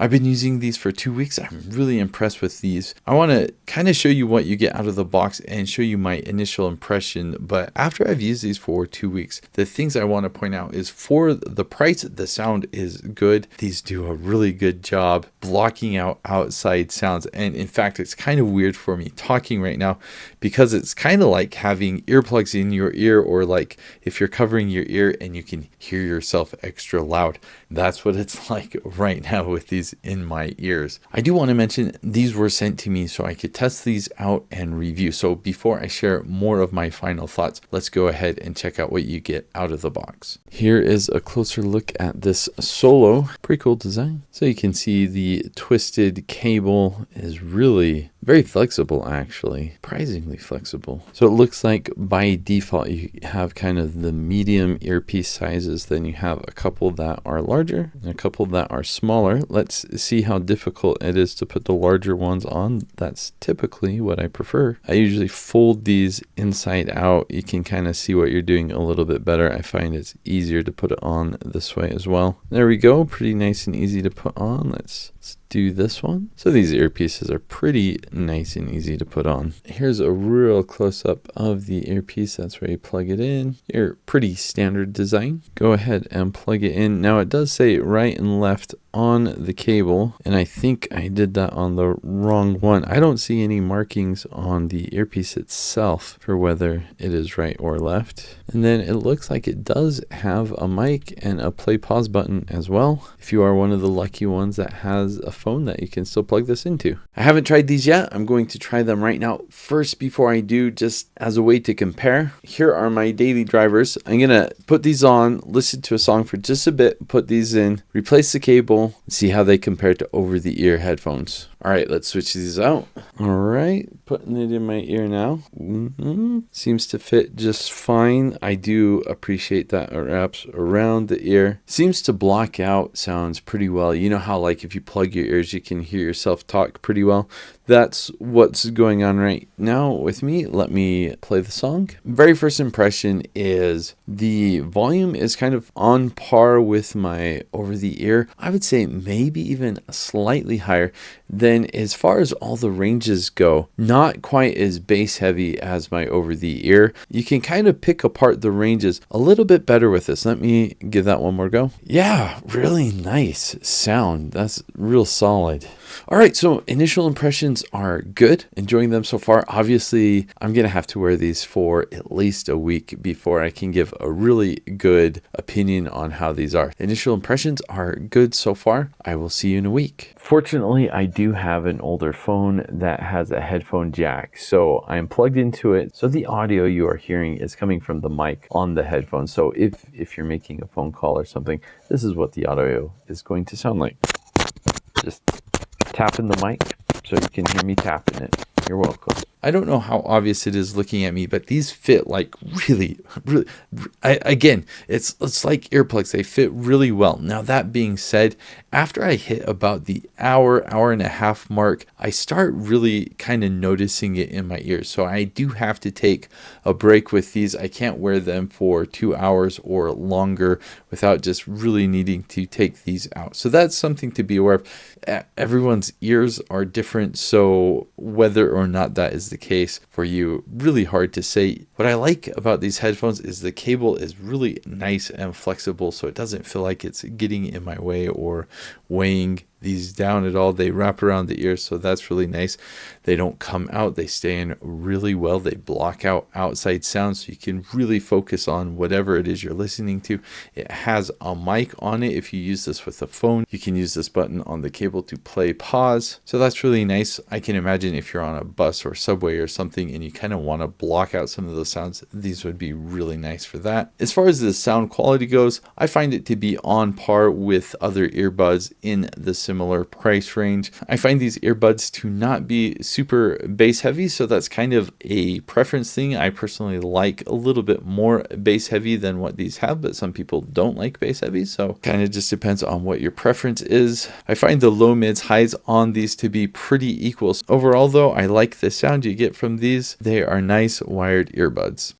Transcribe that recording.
I've been using these for 2 weeks. I'm really impressed with these. I want to kind of show you what you get out of the box and show you my initial impression. But after I've used these for 2 weeks, the things I want to point out is for the price, the sound is good. These do a really good job blocking out outside sounds. And in fact, it's kind of weird for me talking right now because it's kind of like having earplugs in your ear, or like if you're covering your ear and you can hear yourself extra loud. That's what it's like right now with these in my ears. I do want to mention these were sent to me so I could test these out and review. So before I share more of my final thoughts, let's go ahead and check out what you get out of the box. Here is a closer look at this Solo. Pretty cool design. So you can see the twisted cable is really very flexible, actually, surprisingly flexible. So it looks like by default you have kind of the medium earpiece sizes, then you have a couple that are larger and a couple that are smaller. Let's see how difficult it is to put the larger ones on. That's typically what I prefer. I usually fold these inside out. You can kind of see what you're doing a little bit better. I find it's easier to put it on this way as well. There we go, pretty nice and easy to put on. Let's do this one. So these earpieces are pretty nice and easy to put on. Here's a real close-up of the earpiece. That's where you plug it in. Your pretty standard design. Go ahead and plug it in. Now it does say right and left on the cable, and I think I did that on the wrong one. I don't see any markings on the earpiece itself for whether it is right or left. And then it looks like it does have a mic and a play pause button as well, if you are one of the lucky ones that has a phone that you can still plug this into. I haven't tried these yet. I'm going to try them right now. First, before I do, just as a way to compare, here are my daily drivers. I'm gonna put these on, listen to a song for just a bit, put these in, replace the cable, see how they compare to over-the-ear headphones. All right, let's switch these out. All right, putting it in my ear now. Seems to fit just fine. I do appreciate that it wraps around the ear. Seems to block out sounds pretty well. You know how like if you plug your ears, you can hear yourself talk pretty well. That's what's going on right now with me. Let me play the song. Very first impression is the volume is kind of on par with my over-the-ear. I would say maybe even slightly higher. Then as far as all the ranges go, not quite as bass heavy as my over-the-ear. You can kind of pick apart the ranges a little bit better with this. Let me give that one more go. Yeah, really nice sound. That's real solid. All right, so initial impressions are good. Enjoying them so far. Obviously, I'm going to have to wear these for at least a week before I can give a really good opinion on how these are. Initial impressions are good so far. I will see you in a week. Fortunately, I do have an older phone that has a headphone jack, so I'm plugged into it. So the audio you are hearing is coming from the mic on the headphone. So if you're making a phone call or something, this is what the audio is going to sound like. Just tapping the mic so you can hear me tapping it. You're welcome. I don't know how obvious it is looking at me, but these fit like really, again, it's like earplugs. They fit really well. Now, that being said, after I hit about the hour and a half mark, I start really kind of noticing it in my ears. So I do have to take a break with these. I can't wear them for 2 hours or longer without just really needing to take these out. So that's something to be aware of. Everyone's ears are different, so whether or not that is the case for you, really hard to say. What I like about these headphones is the cable is really nice and flexible, so it doesn't feel like it's getting in my way or weighing these down at all. They wrap around the ear, so that's really nice. They don't come out. They stay in really well. They block out outside sounds, so you can really focus on whatever it is you're listening to. It has a mic on it. If you use this with a phone, you can use this button on the cable to play pause. So that's really nice. I can imagine if you're on a bus or subway or something and you kind of want to block out some of those sounds, these would be really nice for that. As far as the sound quality goes, I find it to be on par with other earbuds in the similar price range. I find these earbuds to not be super bass heavy, so that's kind of a preference thing. I personally like a little bit more bass heavy than what these have, but some people don't like bass heavy, so kind of just depends on what your preference is. I find the low, mids, highs on these to be pretty equal. Overall though, I like the sound you get from these. They are nice wired earbuds.